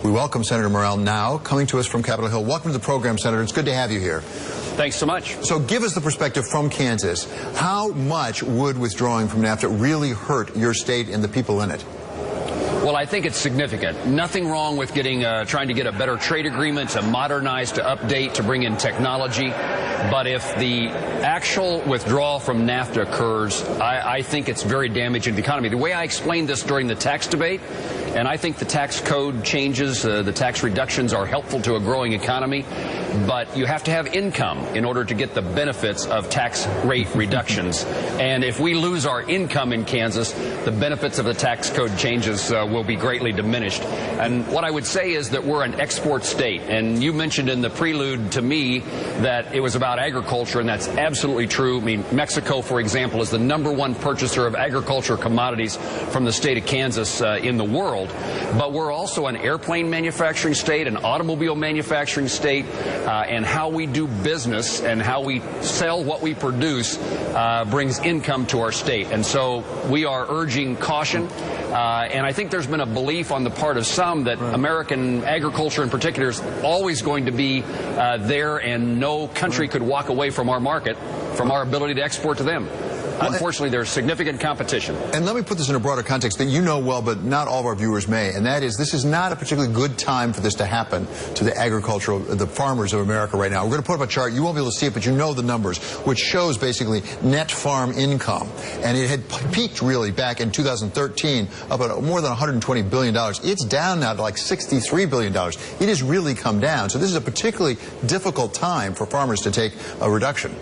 We welcome Senator Moran now, coming to us from Capitol Hill. Welcome to the program, Senator. It's good to have you here. Thanks so much. So give us the perspective from Kansas. How much would withdrawing from NAFTA really hurt your state and the people in it? Well, I think it's significant. Nothing wrong with trying to get a better trade agreement, to modernize, to update, to bring in technology. But if the actual withdrawal from NAFTA occurs, I think it's very damaging to the economy. The way I explained this during the tax debate, and I think the tax code changes, the tax reductions are helpful to a growing economy, but you have to have income in order to get the benefits of tax rate reductions. And if we lose our income in Kansas, the benefits of the tax code changes will be greatly diminished. And what I would say is that we're an export state. And you mentioned in the prelude to me that it was about agriculture, and that's absolutely true. I mean, Mexico, for example, is the #1 purchaser of agriculture commodities from the state of Kansas in the world. But we're also an airplane manufacturing state, an automobile manufacturing state, and how we do business and how we sell what we produce brings income to our state. And so we are urging caution. And I think there's been a belief on the part of some that American agriculture in particular is always going to be there, and no country could walk away from our market, from our ability to export to them. Unfortunately, there's significant competition. And let me put this in a broader context that you know well, but not all of our viewers may, and that is this is not a particularly good time for this to happen to the farmers of America right now. We're going to put up a chart. You won't be able to see it, but you know the numbers, which shows basically net farm income. And it had peaked really back in 2013 up at more than $120 billion. It's down now to like $63 billion. It has really come down. So this is a particularly difficult time for farmers to take a reduction.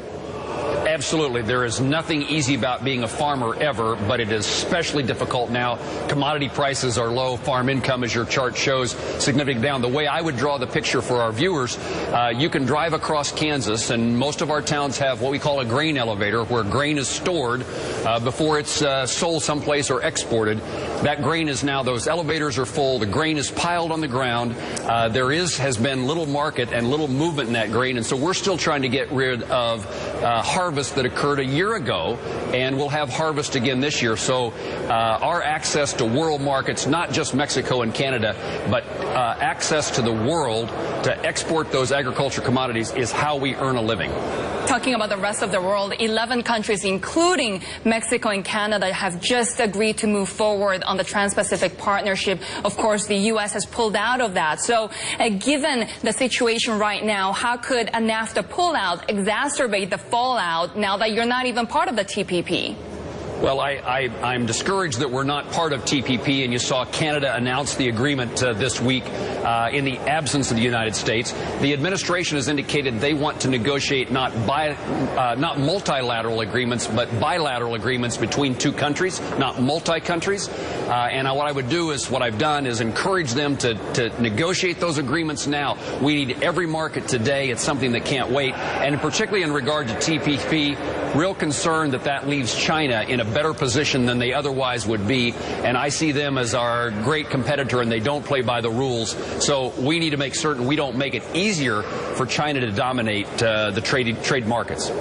Absolutely. There is nothing easy about being a farmer ever, but it is especially difficult now. Commodity prices are low. Farm income, as your chart shows, significantly down. The way I would draw the picture for our viewers, you can drive across Kansas, and most of our towns have what we call a grain elevator, where grain is stored before it's sold someplace or exported. That grain is now, those elevators are full. The grain is piled on the ground. There has been little market and little movement in that grain, and so we're still trying to get rid of harvest that occurred a year ago, and we'll have harvest again this year. So our access to world markets, not just Mexico and Canada, but access to the world to export those agriculture commodities is how we earn a living. Talking about the rest of the world, 11 countries, including Mexico and Canada, have just agreed to move forward on the Trans-Pacific Partnership. Of course, the U.S. has pulled out of that. So given the situation right now, how could a NAFTA pullout exacerbate the fallout now that you're not even part of the TPP? Well, I'm discouraged that we're not part of TPP, and you saw Canada announce the agreement this week in the absence of the United States. The administration has indicated they want to negotiate not multilateral agreements, but bilateral agreements between two countries, not multi-countries. And what I would do is, what I've done is encourage them to negotiate those agreements now. We need every market today. It's something that can't wait. And particularly in regard to TPP, real concern that leaves China in a better position than they otherwise would be, and I see them as our great competitor, and they don't play by the rules. So we need to make certain we don't make it easier for China to dominate the trade markets.